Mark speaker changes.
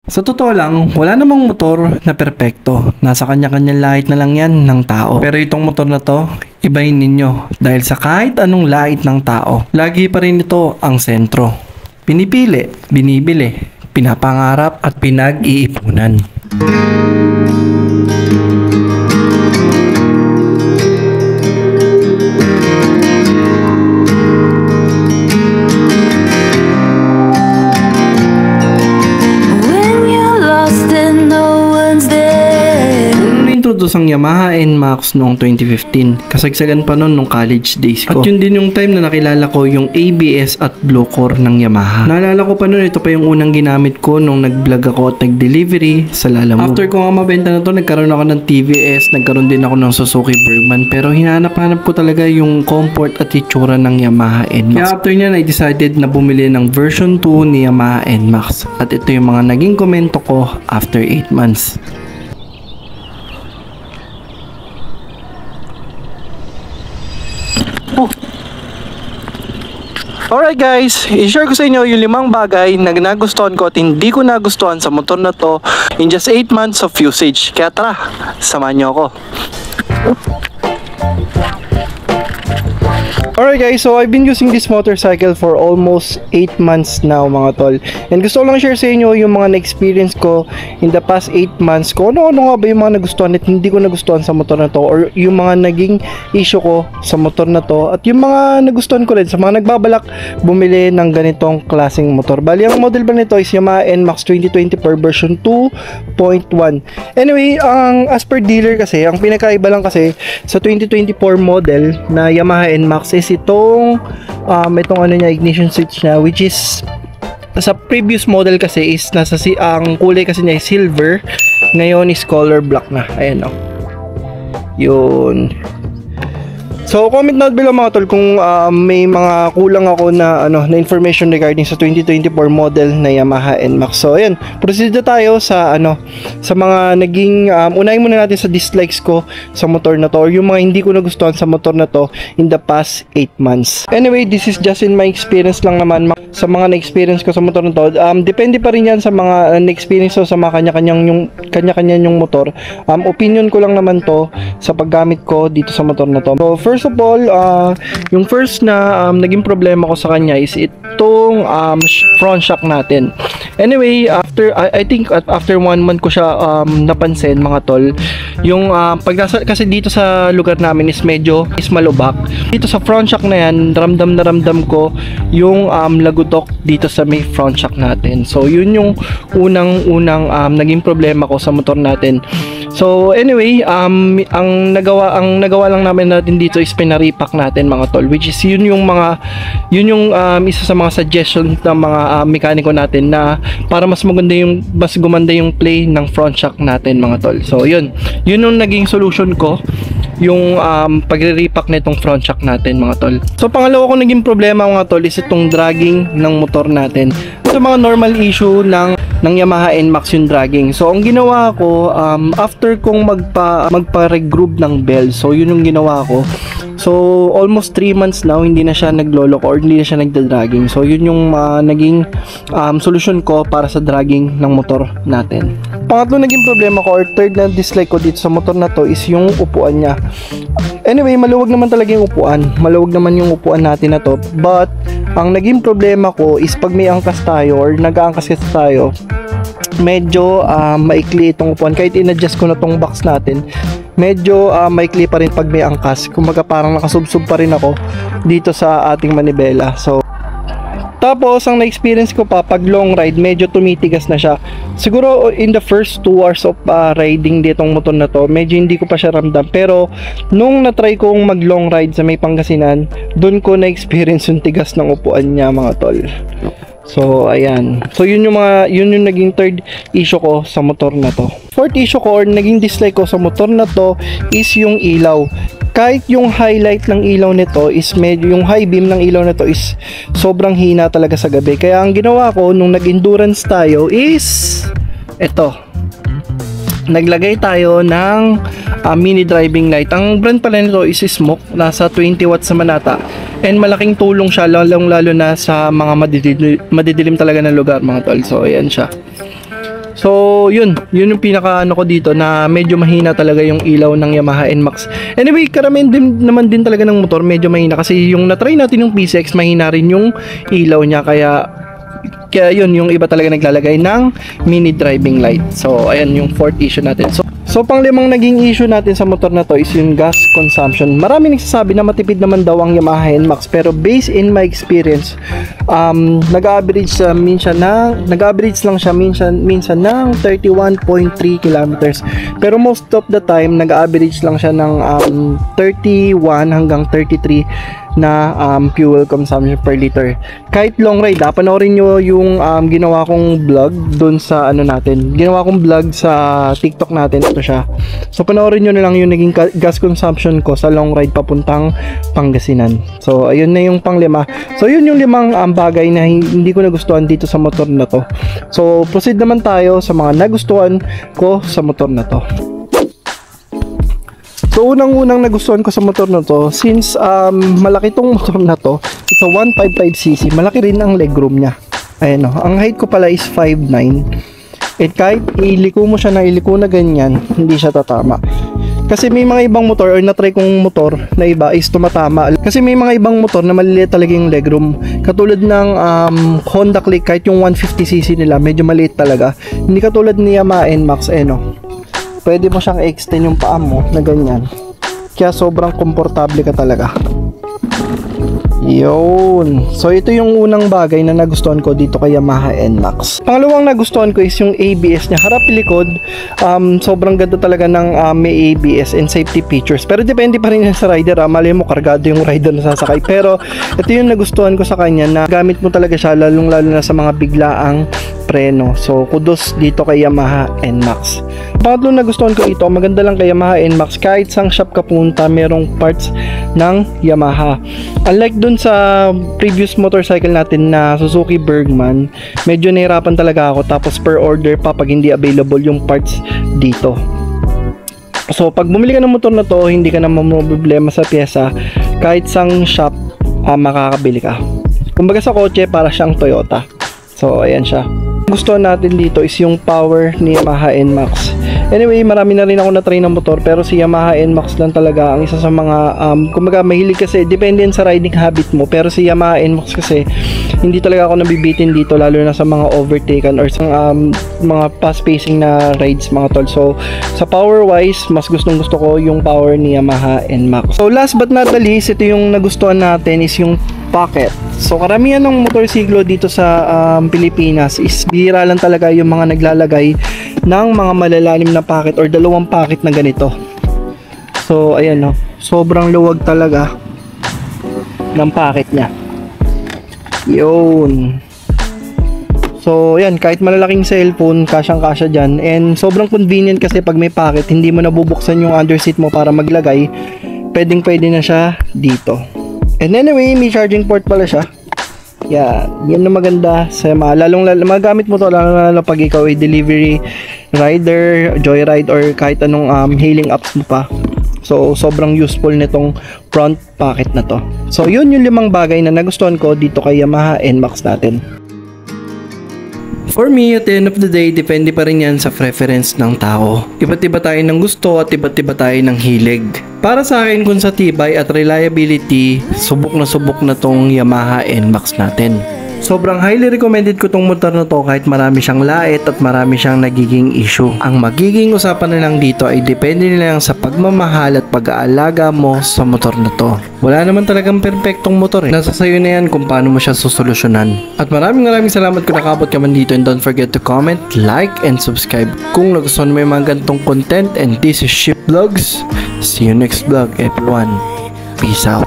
Speaker 1: Sa totoo lang, wala namang motor na perpekto. Nasa kanya-kanyang lahit na lang yan ng tao. Pero itong motor na to, ibahin ninyo. Dahil sa kahit anong lahit ng tao, lagi pa rin ito ang sentro. Pinipili, binibili, pinapangarap at pinag-iipunan. Introduce ang Yamaha NMAX noong 2015. Kasagsagan pa noon nung college days ko. At yun din yung time na nakilala ko yung ABS at Blue Core ng Yamaha. Naalala ko pa noon, ito pa yung unang ginamit ko nung nag-vlog ako at nag-delivery sa Lalamove. After ko nga mabenta na to, nagkaroon ako ng TVS, nagkaroon din ako ng Suzuki Bergman. Pero hinanap-hanap ko talaga yung comfort at itsura ng Yamaha NMAX. Kaya after nyan, I decided na bumili ng version 2 ni Yamaha NMAX. At ito yung mga naging komento ko after 8 months. Alright guys, i-share ko sa inyo yung 5 bagay na nagustuhan ko at hindi ko nagustuhan sa motor na to in just 8 months of usage. Kaya tara, samahan nyo ako. Alright guys, so I've been using this motorcycle for almost 8 months now mga tol. And gusto ko lang share sa inyo yung mga na-experience ko in the past 8 months ko. Ano-ano nga ba yung mga nagustuhan at hindi ko nagustuhan sa motor na to, or yung mga naging issue ko sa motor na to, at yung mga nagustuhan ko rin sa mga nagbabalak bumili ng ganitong klaseng motor. Bali, ang model ba nito is Yamaha NMAX 2024 version 2.1. Anyway, as per dealer kasi, ang pinakaiba lang kasi sa 2024 model na Yamaha NMAX is itong ignition switch niya, which is sa previous model kasi is ang kulay kasi niya is silver, ngayon is color black na. Ayan o. Yun. So comment down below mga tol kung may mga kulang ako na na information regarding sa 2024 model na Yamaha NMAX. So ayan, proceed na tayo sa sa mga naging unahin muna natin sa dislikes ko sa motor na to, or yung mga hindi ko nagustuhan sa motor na to in the past 8 months. Anyway, this is just in my experience lang naman sa mga na-experience ko sa motor na to. Depende pa rin yan sa mga na-experience ko sa mga kanya-kanya yung motor. Opinion ko lang naman to sa paggamit ko dito sa motor na to. So first of all, yung first na naging problema ko sa kanya is itong front shock natin. Anyway, I think after 1 month ko siya napansin mga tol, yung kasi dito sa lugar namin is medyo malubak. Dito sa front shock na yan, ramdam na ramdam ko yung lagutok dito sa may front shock natin. So yun yung unang naging problema ko sa motor natin. So anyway, ang nagawa lang namin natin dito is pinaripak natin mga tol, which is yun yung isa sa mga suggestions ng mga mekaniko natin na para mas gumanda yung play ng front shock natin mga tol. So yun yung naging solution ko, yung pagre-repack nitong front shock natin mga tol. So pangalawa ko naging problema mga tol is itong dragging ng motor natin. So mga normal issue ng Yamaha NMAX yung dragging. So ang ginawa ko, after kong magpa-regroove ng bell, so yun yung ginawa ko. So almost 3 months now hindi na siya naglolok or hindi na siya nagda-dragging. So yun yung naging solution ko para sa dragging ng motor natin. Pangatlo naging problema ko, or third na dislike ko dito sa motor na to, is yung upuan niya. Anyway, maluwag naman talaga yung upuan. Maluwag naman yung upuan natin na to. But ang naging problema ko is pag may angkas tayo or nag-aangkas kasi tayo, medyo maikli itong upuan. Kahit in-adjust ko na tong box natin, medyo maikli pa rin pag may angkas. Kumbaga parang nakasubsob pa rin ako dito sa ating manibela. So tapos ang na-experience ko pa pag long ride, medyo tumitigas na siya. Siguro in the first 2 hours of riding ditong motor na to, medyo hindi ko pa siya ramdam. Pero nung na-try kong mag long ride sa may Pangasinan, dun ko na-experience yung tigas ng upuan niya mga tol. So ayan. So yun yung naging third issue ko sa motor na to. Fourth issue ko or naging dislike ko sa motor na to is yung ilaw. Kahit yung highlight ng ilaw nito is medyo, yung high beam ng ilaw nito is sobrang hina talaga sa gabi. Kaya ang ginawa ko nung nag-endurance tayo is ito. Naglagay tayo ng mini driving light. Ang brand pala nito is Smoke, nasa 20 watts sa Manata. And malaking tulong siya lalo na sa mga madidilim talaga na lugar mga tol. So ayan siya. So, yun yung pinaka ano ko dito na medyo mahina talaga yung ilaw ng Yamaha NMAX. Anyway, karamihan din naman din talaga ng motor medyo mahina kasi yung na-try natin yung PCX, mahina rin yung ilaw niya, kaya yun, yung iba talaga naglalagay ng mini driving light. So, ayan yung fourth issue natin. So panglimang naging issue natin sa motor na to is yung gas consumption. Marami nagsasabi na matipid naman daw ang Yamaha NMAX, pero based in my experience, nag-average lang siya minsan ng 31.3 kilometers. Pero most of the time, nag-average lang siya ng 31 hanggang 33 na fuel consumption per liter. Kahit long ride, panoorin nyo yung ginawa kong vlog dun sa ginawa kong vlog sa TikTok natin. Ito siya. So panoorin nyo na lang yung naging gas consumption ko sa long ride papuntang Pangasinan. So ayun na yung panglima. So yun yung limang bagay na hindi ko nagustuhan dito sa motor na to. So proceed naman tayo sa mga nagustuhan ko sa motor na to. So unang-unang nagustuhan ko sa motor na to, since malaki tong motor na to, it's a 155cc, malaki rin ang legroom niya. Ayan o, ang height ko pala is 5'9". At kahit iliko mo siya na iliko na ganyan, hindi siya tatama. Kasi may mga ibang motor or na-try kong motor na iba is tumatama. Kasi may mga ibang motor na maliliit talaga yung legroom. Katulad ng Honda Click, kahit yung 150cc nila, medyo maliit talaga. Hindi katulad ni Yamaha NMAX, pwede mo siyang extend yung paa mo na ganyan. Kaya sobrang komportable ka talaga. Yun. So ito yung unang bagay na nagustuhan ko dito kay Yamaha NMAX. Pangalawang nagustuhan ko is yung ABS niya. Harap likod, sobrang ganda talaga ng may ABS and safety features. Pero depende pa rin yan sa rider. Malay mo kargado yung rider na sasakay. Pero ito yung nagustuhan ko sa kanya, na gamit mo talaga siya lalong lalo na sa mga biglaang preno. So kudos dito kay Yamaha NMAX. Pangatlo nagustuhan ko ito, maganda lang kay Yamaha NMAX, kahit sang shop ka punta, merong parts ng Yamaha. Unlike dun sa previous motorcycle natin na Suzuki Bergman, medyo nahirapan talaga ako, tapos per order pa pag hindi available yung parts dito. So pag bumili ka ng motor na to, hindi ka na problema sa pyesa, kahit sang shop makakabili ka. Kumbaga sa kotse, para siyang Toyota. So ayan siya. Gusto natin dito is yung power ni Yamaha NMAX. Anyway, marami na rin ako na-try ng motor, pero si Yamaha NMAX lang talaga ang isa sa mga kumbaga mahilig, kasi depende sa riding habit mo. Pero si Yamaha NMAX kasi hindi talaga ako nabibitin dito, lalo na sa mga overtaken or sa mga fast pacing na rides mga tol. So sa power wise, mas gustong gusto ko yung power ni Yamaha NMAX. So last but not the least, ito yung nagustuhan natin is yung pocket. So karamihan ng motorsiklo dito sa Pilipinas is bihira lang talaga yung mga naglalagay ng mga malalalim na pocket or dalawang pocket na ganito. So ayan no, sobrang luwag talaga ng pocket niya. Yun. So yan, kahit malalaking cellphone, kasyang-kasya dyan. And sobrang convenient kasi pag may pocket, hindi mo nabubuksan yung underseat mo para maglagay. Pwedeng-pwede na siya dito. And anyway, may charging port pala siya. Yan na maganda sa lalong magamit mo to lalo pag ikaw ay delivery rider, joyride, or kahit anong hailing apps mo pa. So sobrang useful nitong front pocket na to. So yun yung limang bagay na nagustuhan ko dito kay Yamaha NMAX natin. For me, at the end of the day, depende pa rin yan sa preference ng tao. Iba't iba tayo ng gusto at iba't iba tayo ng hilig. Para sa akin, kung sa tibay at reliability, subok na tong Yamaha NMAX natin. Sobrang highly recommended ko tong motor na to, kahit marami siyang lait at marami siyang nagiging issue. Ang magiging usapan na lang dito ay depende na lang sa pagmamahal at pag-aalaga mo sa motor na to. Wala naman talagang perfectong motor Nasa sayo na yan kung paano mo siya susolusyonan. At maraming salamat kung nakabot ka man dito, and don't forget to comment, like, and subscribe kung nagustuhan mo yung mga ganitong content. And this is Ship Vlogs. See you next vlog, everyone. Peace out.